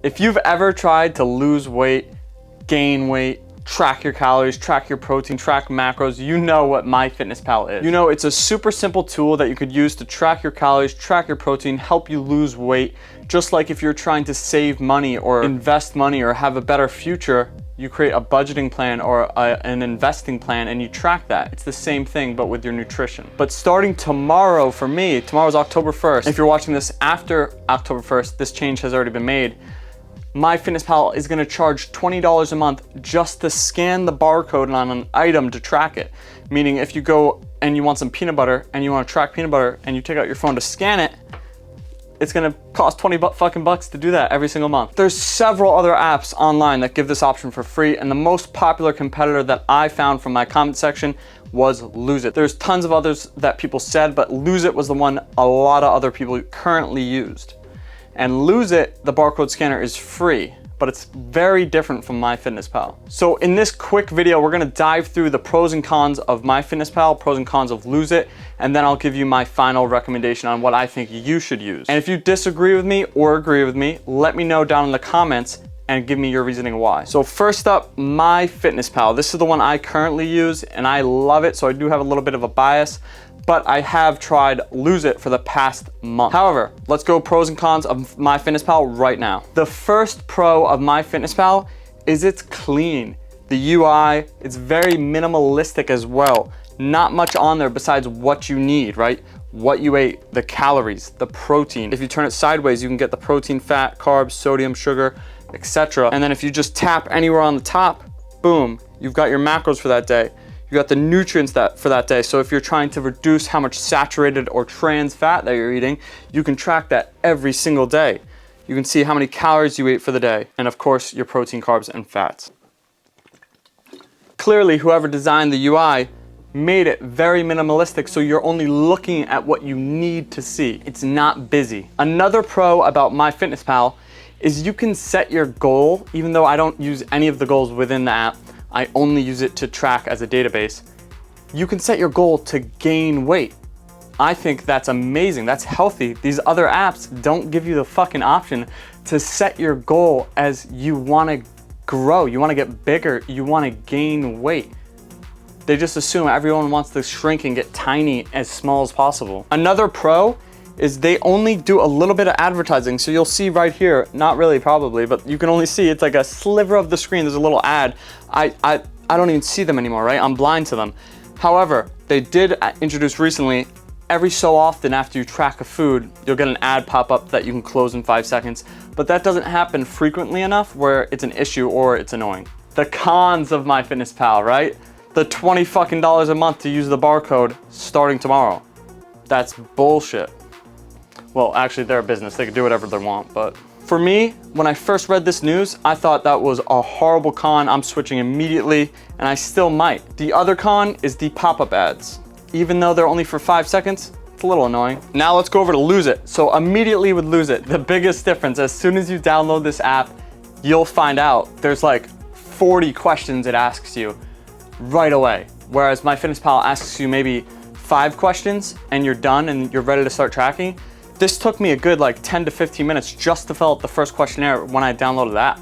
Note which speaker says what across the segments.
Speaker 1: If you've ever tried to lose weight, gain weight, track your calories, track your protein, track macros, you know what MyFitnessPal is. You know, it's a super simple tool that you could use to track your calories, track your protein, help you lose weight. Just like if you're trying to save money or invest money or have a better future, you create a budgeting plan or an investing plan and you track that. It's the same thing, but with your nutrition. But starting tomorrow, for me, tomorrow's October 1st. If you're watching this after October 1st, this change has already been made. MyFitnessPal is gonna charge $20 a month just to scan the barcode on an item to track it. Meaning if you go and you want some peanut butter and you wanna track peanut butter and you take out your phone to scan it, it's gonna cost 20 fucking bucks to do that every single month. There's several other apps online that give this option for free, and the most popular competitor that I found from my comment section was Lose It. There's tons of others that people said, but Lose It was the one a lot of other people currently used. And Lose It, the barcode scanner is free, but it's very different from MyFitnessPal. So in this quick video, we're gonna dive through the pros and cons of MyFitnessPal, pros and cons of Lose It, and then I'll give you my final recommendation on what I think you should use. And if you disagree with me or agree with me, let me know down in the comments and give me your reasoning why. So first up, MyFitnessPal. This is the one I currently use and I love it, so I do have a little bit of a bias, but I have tried Lose It for the past month. However, let's go pros and cons of MyFitnessPal right now. The first pro of MyFitnessPal is it's clean. The UI, it's very minimalistic as well. Not much on there besides what you need, right? What you ate, the calories, the protein. If you turn it sideways, you can get the protein, fat, carbs, sodium, sugar, etc. And then if you just tap anywhere on the top, boom, you've got your macros for that day. You got the nutrients for that day. So if you're trying to reduce how much saturated or trans fat that you're eating, you can track that every single day. You can see how many calories you ate for the day. And of course, your protein, carbs, and fats. Clearly, whoever designed the UI made it very minimalistic, so you're only looking at what you need to see. It's not busy. Another pro about MyFitnessPal is you can set your goal, even though I don't use any of the goals within the app. I only use it to track as a database. You can set your goal to gain weight. I think that's amazing. That's healthy. These other apps don't give you the fucking option to set your goal as you want to grow. You want to get bigger. You want to gain weight. They just assume everyone wants to shrink and get tiny as small as possible. Another pro is they only do a little bit of advertising. So you'll see right here, not really probably, but you can only see it's like a sliver of the screen. There's a little ad. I don't even see them anymore, right? I'm blind to them. However, they did introduce recently, every so often after you track a food, you'll get an ad pop up that you can close in 5 seconds, but that doesn't happen frequently enough where it's an issue or it's annoying. The cons of MyFitnessPal, right? The $20 fucking a month to use the barcode starting tomorrow. That's bullshit. Well, actually, they're a business. They can do whatever they want, but for me, when I first read this news, I thought that was a horrible con. I'm switching immediately, and I still might. The other con is the pop-up ads. Even though they're only for 5 seconds, it's a little annoying. Now let's go over to Lose It. So immediately with Lose It, the biggest difference, as soon as you download this app, you'll find out there's like 40 questions it asks you right away. Whereas MyFitnessPal asks you maybe 5 questions and you're done and you're ready to start tracking. This took me a good like 10 to 15 minutes just to fill out the first questionnaire when I downloaded that.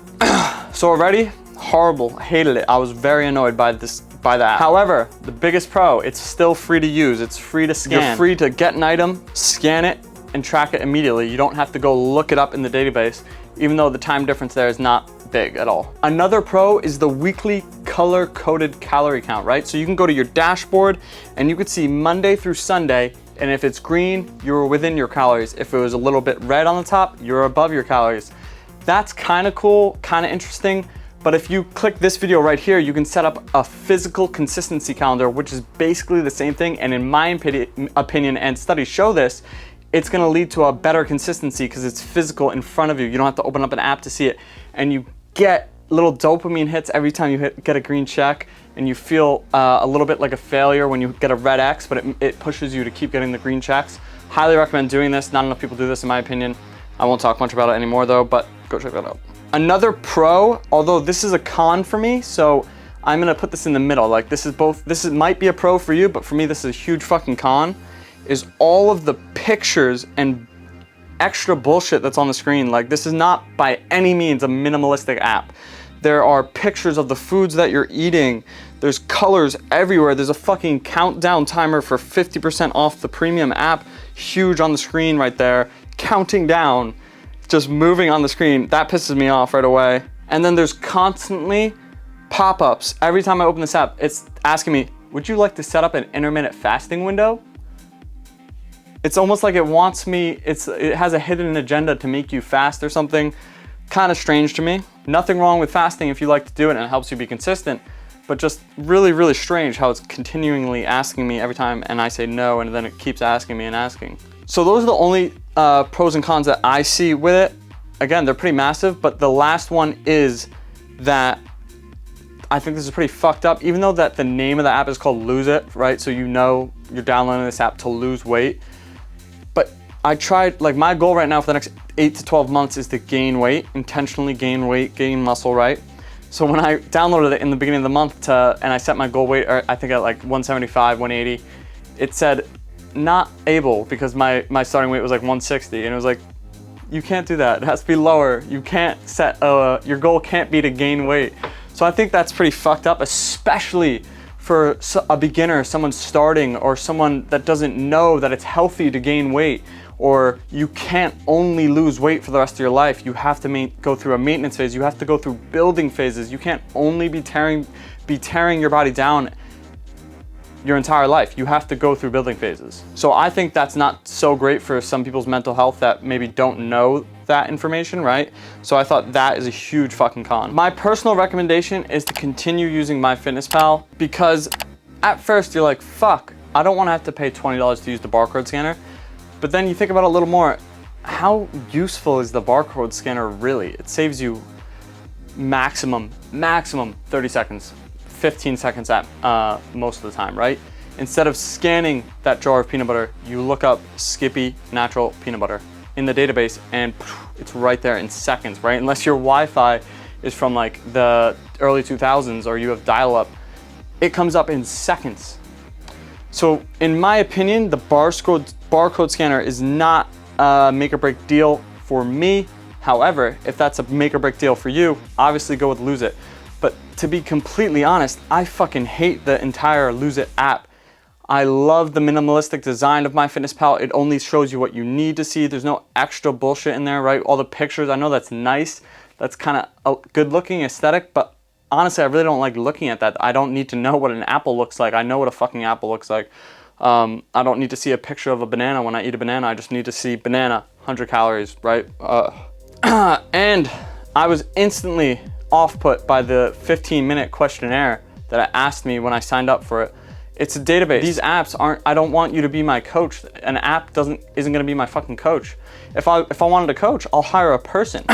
Speaker 1: So already, horrible, hated it. I was very annoyed by the app. However, the biggest pro, it's still free to use. It's free to scan. You're free to get an item, scan it, and track it immediately. You don't have to go look it up in the database, even though the time difference there is not big at all. Another pro is the weekly color-coded calorie count, right? So you can go to your dashboard and you could see Monday through Sunday, and if it's green, you're within your calories. If it was a little bit red on the top, you're above your calories. That's kind of cool, kind of interesting. But if you click this video right here, you can set up a physical consistency calendar, which is basically the same thing. And in my opinion, and studies show this, it's gonna lead to a better consistency because it's physical in front of you. You don't have to open up an app to see it. And you get little dopamine hits every time you get a green check, and you feel a little bit like a failure when you get a red X, but it pushes you to keep getting the green checks. Highly recommend doing this. Not enough people do this in my opinion. I won't talk much about it anymore though, but go check that out. Another pro, although this is a con for me, so I'm gonna put this in the middle. Like this might be a pro for you, but for me this is a huge fucking con, is all of the pictures and extra bullshit that's on the screen. Like, this is not by any means a minimalistic app. There are pictures of the foods that you're eating. There's colors everywhere. There's a fucking countdown timer for 50% off the premium app, huge on the screen right there, counting down, just moving on the screen. That pisses me off right away. And then there's constantly pop-ups. Every time I open this app, it's asking me, would you like to set up an intermittent fasting window? It's almost like it wants me, it has a hidden agenda to make you fast or something. Kind of strange to me. Nothing wrong with fasting if you like to do it and it helps you be consistent, but just really, really strange how it's continually asking me every time and I say no, and then it keeps asking me and asking. So those are the only pros and cons that I see with it. Again, they're pretty massive, but the last one is that I think this is pretty fucked up, even though that the name of the app is called Lose It, right? So you know you're downloading this app to lose weight. But I tried, like, my goal right now for the next 8 to 12 months is to gain weight, intentionally gain weight, gain muscle, right? So when I downloaded it in the beginning of the month and I set my goal weight, I think at like 175, 180, it said not able because my starting weight was like 160, and it was like, you can't do that. It has to be lower. You can't set, your goal can't be to gain weight. So I think that's pretty fucked up, especially for a beginner, someone starting, or someone that doesn't know that it's healthy to gain weight, or you can't only lose weight for the rest of your life. You have to go through a maintenance phase. You have to go through building phases. You can't only be tearing your body down your entire life. You have to go through building phases. So I think that's not so great for some people's mental health that maybe don't know that information, right? So I thought that is a huge fucking con. My personal recommendation is to continue using myfitnesspal, because at first you're like, fuck, I don't want to have to pay $20 to use the barcode scanner. But then you think about it a little more, how useful is the barcode scanner really? It saves you maximum 30 seconds, 15 seconds at most of the time, right? Instead of scanning that jar of peanut butter, you look up Skippy natural peanut butter in the database and it's right there in seconds, right? Unless your Wi-Fi is from like the early 2000s or you have dial-up, it comes up in seconds. So in my opinion, the barcode scanner is not a make or break deal for me. However, if that's a make or break deal for you, obviously go with Lose It. But to be completely honest, I fucking hate the entire Lose It app. I love the minimalistic design of myfitnesspal. It only shows you what you need to see. There's no extra bullshit in there, right? All the pictures, I know that's nice. That's kind of a good looking aesthetic, but honestly, I really don't like looking at that. I don't need to know what an apple looks like. I know what a fucking apple looks like. I don't need to see a picture of a banana when I eat a banana. I just need to see banana, 100 calories, right? And I was instantly off-put by the 15-minute questionnaire that it asked me when I signed up for it. It's a database. These apps aren't, I don't want you to be my coach. An app isn't gonna be my fucking coach. If I wanted a coach, I'll hire a person.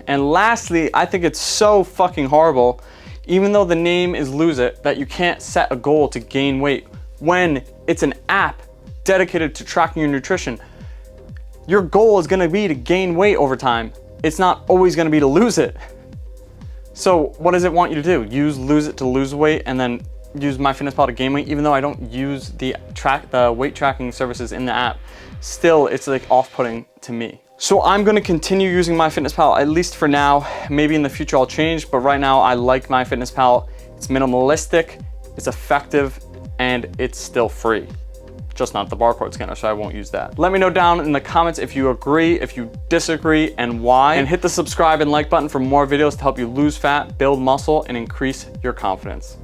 Speaker 1: And lastly, I think it's so fucking horrible, even though the name is Lose It, that you can't set a goal to gain weight when it's an app dedicated to tracking your nutrition. Your goal is gonna be to gain weight over time. It's not always gonna be to lose it. So what does it want you to do? Use Lose It to lose weight and then use myfitnesspal to gain weight, even though I don't use the weight tracking services in the app. Still, it's like off-putting to me. So I'm gonna continue using myfitnesspal, at least for now. Maybe in the future I'll change, but right now I like myfitnesspal. It's minimalistic, it's effective, and it's still free. Just not the barcode scanner, so I won't use that. Let me know down in the comments if you agree, if you disagree, and why. And hit the subscribe and like button for more videos to help you lose fat, build muscle, and increase your confidence.